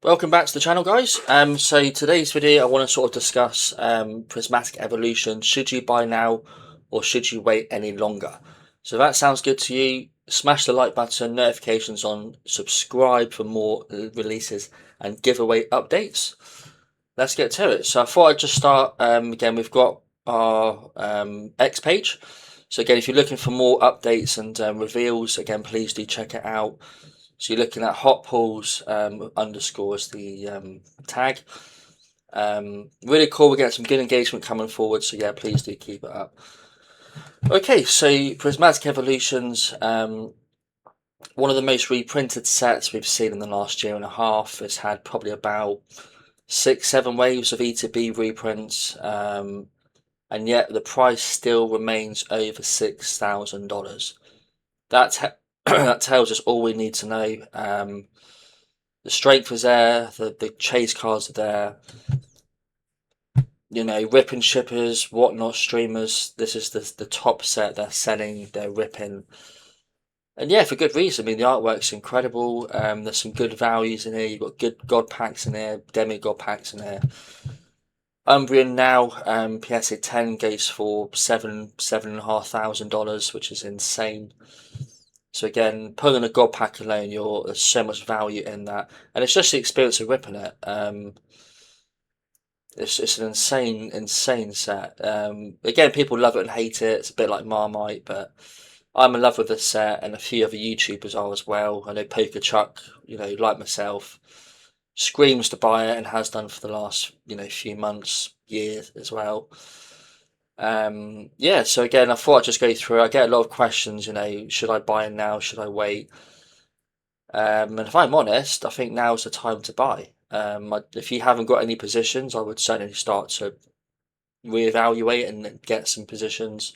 Welcome back to the channel, guys. So today's video I want to sort of discuss Prismatic Evolution. Should you buy now or should you wait any longer? So if that sounds good to you, smash the like button, notifications on, subscribe for more releases and giveaway updates. Let's get to it. So I thought I'd just start, again, we've got our X page. So again, if you're looking for more updates and reveals, again, please do check it out. So you're looking at hot pulls underscores the tag. Really cool. We're getting some good engagement coming forward. So yeah, please do keep it up. Okay, so Prismatic Evolutions, one of the most reprinted sets we've seen in the last year and a half. It's had probably about 6-7 waves of E2B reprints, and yet the price still remains over $6,000. That tells us all we need to know. The strength is there, the chase cards are there. You know, ripping shippers, whatnot, streamers. This is the top set they're selling, they're ripping. And yeah, for good reason. I mean, the artwork's incredible. There's some good values in here. You've got good god packs in here, demigod packs in here. Umbrian now, PSA 10 goes for $7,500, which is insane. So again, pulling a god pack alone, there's so much value in that, and it's just the experience of ripping it. It's an insane set. Again, people love it and hate it. It's a bit like Marmite, but I'm in love with this set, and a few other YouTubers are as well. I know Poker Chuck, like myself, screams to buy it and has done for the last few months, years as well. Yeah, so again, I thought I'd just go through. I get a lot of questions, should I buy now? Should I wait? And if I'm honest, I think now's the time to buy. If you haven't got any positions, I would certainly start to reevaluate and get some positions.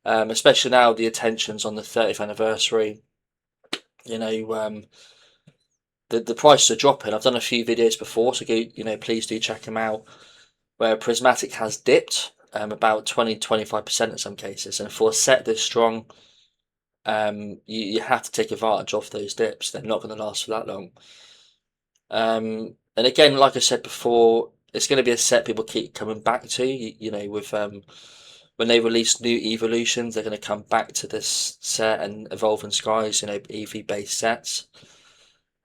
Especially now the attention's on the 30th anniversary. The prices are dropping. I've done a few videos before, so go, please do check them out. Where Prismatic has dipped about 20-25% in some cases, and for a set this strong, you have to take advantage of those dips. They're not going to last for that long. And again, like I said before, it's going to be a set people keep coming back to. With when they release new evolutions, they're going to come back to this set and Evolving Skies, EV based sets.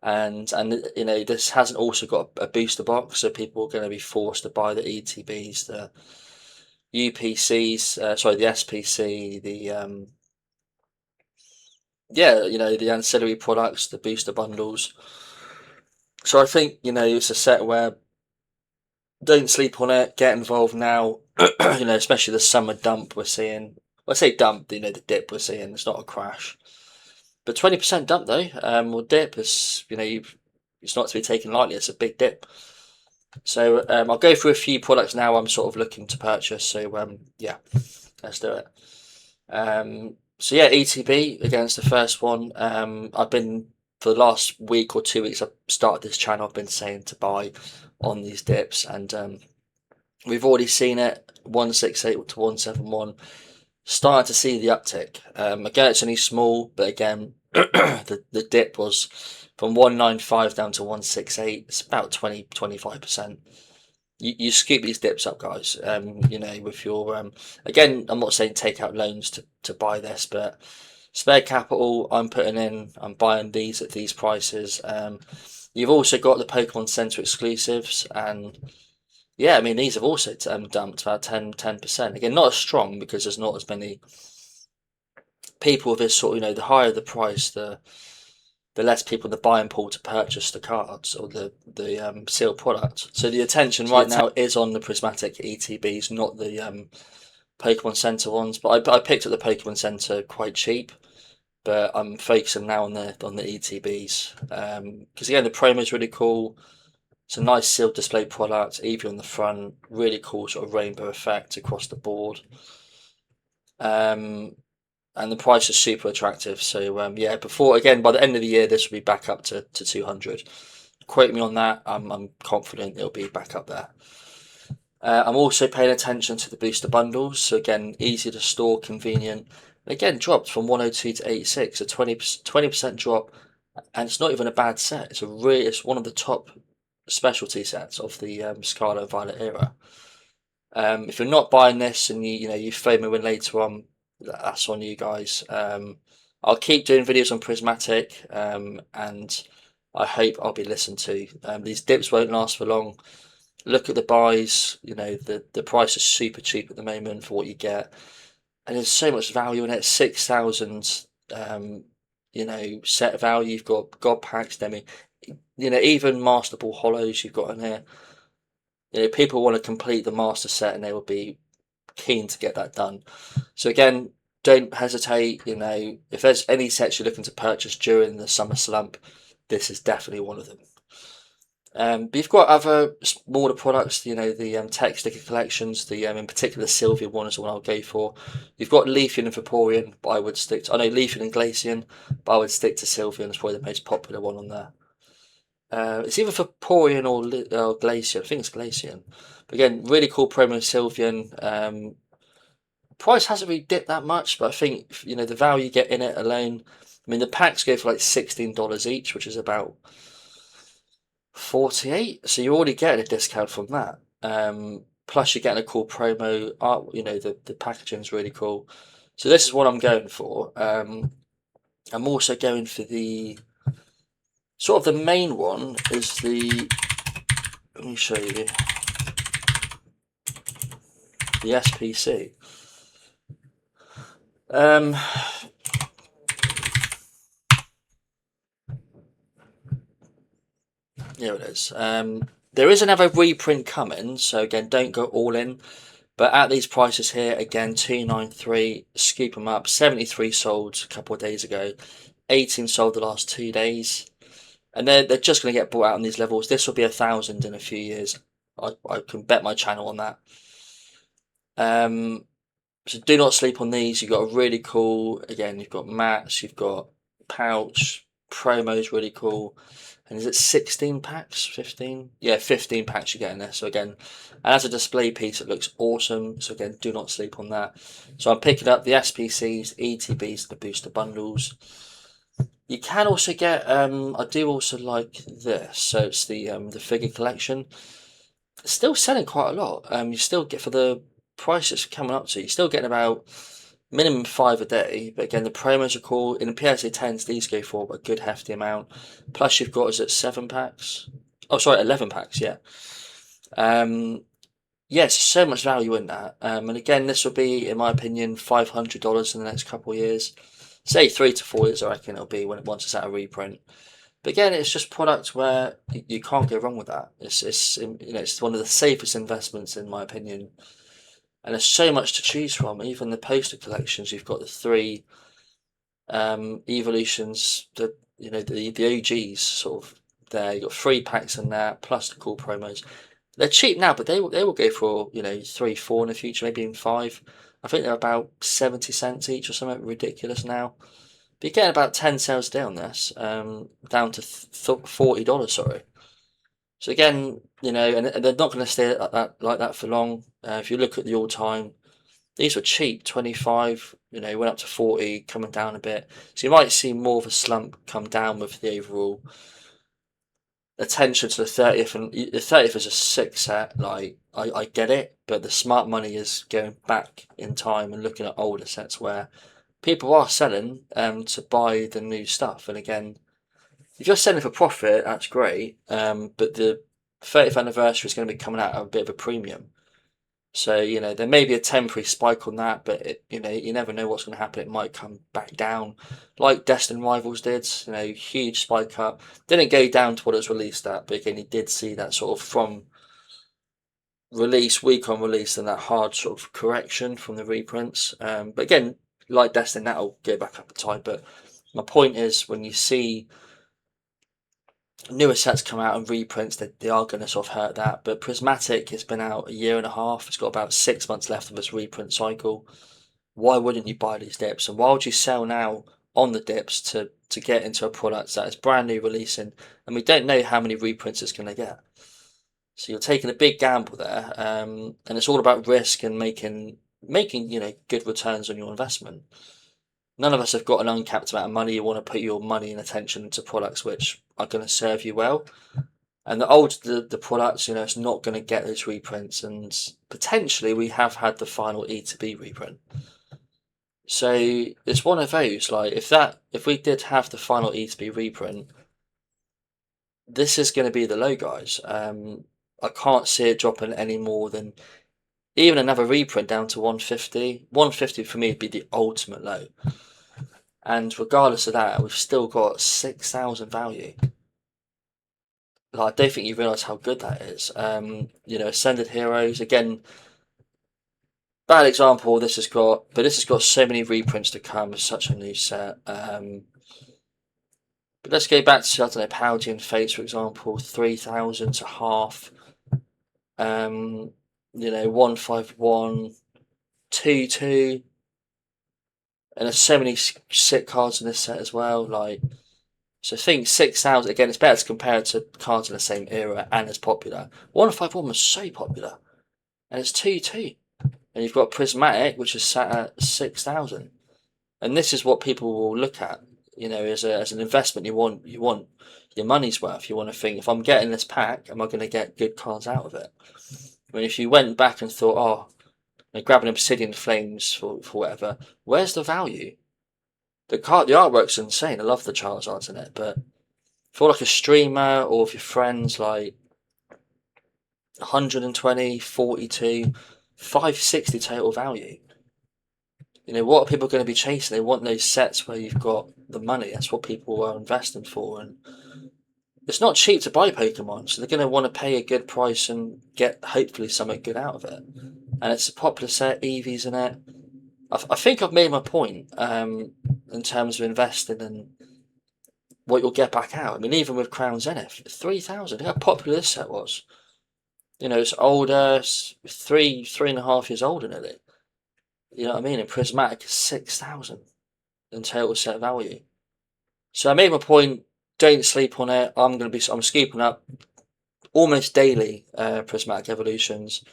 And this hasn't also got a booster box, so people are going to be forced to buy the ETBs, the UPCs, the SPC, the the ancillary products, the booster bundles. So I think it's a set where don't sleep on it, get involved now. Especially the summer dump we're seeing. Well, I say dump, the dip we're seeing. It's not a crash. But 20% dump though, or dip is, it's not to be taken lightly. It's a big dip. So I'll go through a few products now. I'm sort of looking to purchase. So yeah, let's do it. So yeah, ETB against the first one. I've been for the last week or 2 weeks. I've started this channel. I've been saying to buy on these dips, and we've already seen it 168 to 171. Starting to see the uptick. Again, it's only small, but again, the dip was from 195 down to 168. It's about 20-25%. You scoop these dips up, guys. With your again, I'm not saying take out loans to buy this, but spare capital, I'm putting in. I'm buying these at these prices. You've also got the Pokemon Center exclusives, and yeah, I mean, these have also dumped about 10%. Again, not as strong because there's not as many people with this sort of, the higher the price, the less people in the buying pool to purchase the cards or the sealed product. So the attention right now is on the Prismatic ETBs, not the Pokemon Center ones. But I picked up the Pokemon Center quite cheap, but I'm focusing now on the ETBs because again, the promo is really cool. It's a nice sealed display product, Eevee on the front, really cool sort of rainbow effect across the board. And the price is super attractive. So yeah, by the end of the year, this will be back up to 200. Quote me on that. I'm confident it'll be back up there. I'm also paying attention to the booster bundles. So again, easy to store, convenient. Again, dropped from 102 to 86, a 20% drop, and it's not even a bad set. It's one of the top specialty sets of the Scarlet and Violet era. If you're not buying this and you phone me when later on, that's on you guys. I'll keep doing videos on Prismatic, and I hope I'll be listened to. These dips won't last for long. Look at the buys. The price is super cheap at the moment for what you get, and there's so much value in it. 6,000, set value. You've got God packs, Demi. Even Master Ball hollows you've got in here. People want to complete the master set, and they will be keen to get that done. So again, don't hesitate. If there's any sets you're looking to purchase during the summer slump, this is definitely one of them. But you've got other smaller products, the tech sticker collections, in particular Sylveon one is the one I'll go for. You've got Leafeon and Vaporeon, but I would stick to, I know Leafeon and Glaceon, but I would stick to Sylveon. It's probably the most popular one on there. It's either Vaporeon or Glaceon. I think it's Glaceon. But again, really cool promo Sylveon. Price hasn't really dipped that much, but I think the value you get in it alone. I mean, the packs go for like $16 each, which is about 48. So you're already getting a discount from that. Plus you're getting a cool promo art. The packaging is really cool. So this is what I'm going for. I'm also going for the sort of the main one is the. Let me show you the SPC. Here it is. There is another reprint coming, so again, don't go all in. But at these prices here, again, 293, scoop them up. 73 sold a couple of days ago, 18 sold the last 2 days, and they're just going to get bought out on these levels. This will be 1,000 in a few years. I can bet my channel on that. So do not sleep on these. You've got a really cool. Again, you've got mats, you've got pouch. Promos really cool. And is it 16 packs? 15? Yeah, 15 packs you get in there. So again, and as a display piece, it looks awesome. So again, do not sleep on that. So I'm picking up the SPCs, ETBs, the booster bundles. You can also get, I do also like this. So it's the figure collection. It's still selling quite a lot. You still get, for the price it's coming up to, you're still getting about minimum 5 a day, but again the promos are cool. In the PSA 10s these go for a good hefty amount. Plus you've got, is it 7 packs? Oh sorry, 11 packs, yeah. Yes, so much value in that. And again, this will be, in my opinion, $500 in the next couple of years. Say 3 to 4 years, I reckon it'll be once it's at a reprint. But again, it's just product where you can't go wrong with that. It's one of the safest investments in my opinion. And there's so much to choose from. Even the poster collections, you've got the 3 evolutions, the OGs sort of there. You've got 3 packs in there, plus the cool promos. They're cheap now, but they will go for 3, 4 in the future, maybe even 5. I think they're about 70 cents each or something ridiculous now. But you're getting about 10 sales a day on this, down to $40. Sorry. So again, and they're not going to stay like that for long. If you look at the all-time, these were cheap, 25. Went up to 40, coming down a bit. So you might see more of a slump come down with the overall attention to the 30th, and the 30th is a sick set. Like I get it, but the smart money is going back in time and looking at older sets where people are selling to buy the new stuff. And again, if you're selling for profit, that's great. But the 30th anniversary is going to be coming out at a bit of a premium. So, there may be a temporary spike on that, but you never know what's going to happen. It might come back down like Destined Rivals did, huge spike up. Didn't go down to what it was released at, but again, you did see that sort of from release, week on release, and that hard sort of correction from the reprints. But again, like Destined, that'll go back up a time. But my point is, when you see newer sets come out and reprints, they are going to sort of hurt that. But Prismatic has been out a year and a half. It's got about 6 months left of its reprint cycle. Why wouldn't you buy these dips? And why would you sell now on the dips to get into a product that is brand new releasing, and we don't know how many reprints it's going to get? So you're taking a big gamble there, and it's all about risk and making good returns on your investment. None of us have got an uncapped amount of money. You want to put your money and attention into products which are going to serve you well. And the older the products, it's not going to get those reprints, and potentially we have had the final E to B reprint. So it's one of those, like if we did have the final E to B reprint, this is going to be the low, guys. I can't see it dropping any more than even another reprint down to 150. 150 for me would be the ultimate low. And regardless of that, we've still got 6,000 value. Like, I don't think you realise how good that is. Ascended Heroes, again, bad example, this has got so many reprints to come. It's such a new set. But let's go back to, I don't know, Paldean Fates, for example, 3,000 to half. 151, 2-2. And there's so many sick cards in this set as well. So I think 6,000, again, it's better to compare it to cards in the same era and as popular. 151 was so popular. And it's 2-2. And you've got Prismatic, which is sat at 6,000. And this is what people will look at, as an investment. You want your money's worth. You want to think, if I'm getting this pack, am I going to get good cards out of it? I mean, if you went back and thought, grab an Obsidian Flames for whatever, where's the value? The artwork's insane. I love the Charizards in it, but for like a streamer or if your friends, like 120, 42, 560 total value. What are people going to be chasing? They want those sets where you've got the money. That's what people are investing for, and it's not cheap to buy Pokemon, so they're going to want to pay a good price and get hopefully something good out of it. And it's a popular set, Eevee's in it. I think I've made my point in terms of investing and what you'll get back out. I mean, even with Crown Zenith, 3,000. Look how popular this set was. It's older, 3.5 years older nearly. You know what I mean? And Prismatic is 6,000 in total set value. So I made my point. Don't sleep on it. I'm scooping up almost daily Prismatic Evolutions.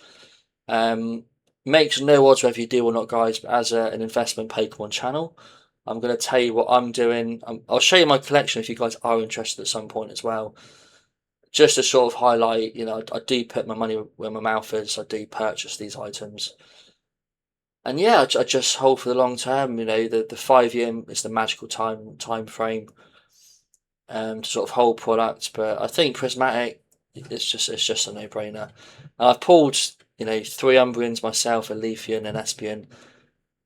Makes no odds whether you do or not, guys. But as an investment Pokemon channel, I'm going to tell you what I'm doing. I'll show you my collection if you guys are interested at some point as well. Just to sort of highlight, I do put my money where my mouth is. I do purchase these items. And yeah, I just hold for the long term. The 5 year is the magical time frame to sort of hold products. But I think Prismatic, it's just a no brainer. And I've pulled 3 Umbrians myself, a Leafeon and Espion.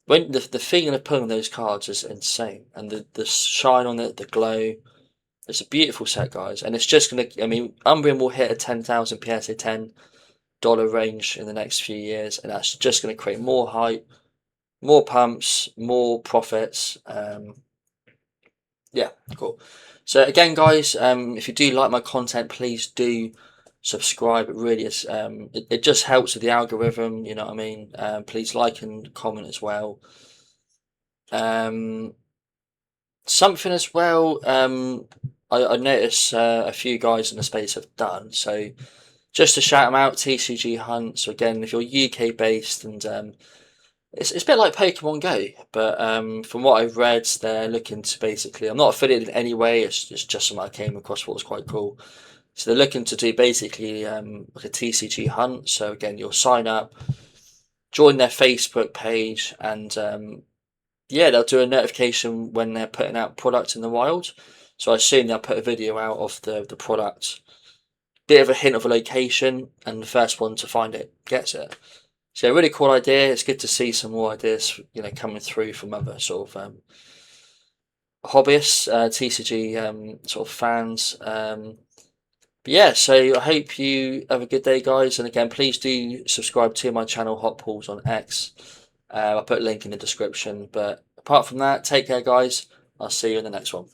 When the feeling of pulling those cards is insane, and the shine on it, the glow. It's a beautiful set, guys, and it's just gonna. I mean, Umbrian will hit a 10,000 PSA $10 range in the next few years, and that's just going to create more hype, more pumps, more profits. Yeah, cool. So again, guys, if you do like my content, please do subscribe. It really is. It just helps with the algorithm. You know what I mean? Please like and comment as well. Something as well. I noticed a few guys in the space have done. So just to shout them out, TCG Hunt. So again, if you're UK based, and it's a bit like Pokemon Go, but from what I've read, they're looking to basically. I'm not affiliated in any way. It's just something I came across what was quite cool. So they're looking to do basically like a TCG Hunt. So again, you'll sign up, join their Facebook page, and yeah, they'll do a notification when they're putting out products in the wild. So I assume they'll put a video out of the product, bit of a hint of a location, and the first one to find it gets it. So a really cool idea. It's good to see some more ideas, coming through from other sort of hobbyists, TCG sort of fans. But yeah, so I hope you have a good day, guys. And again, please do subscribe to my channel, Hot Pools on X. I'll put a link in the description. But apart from that, take care, guys. I'll see you in the next one.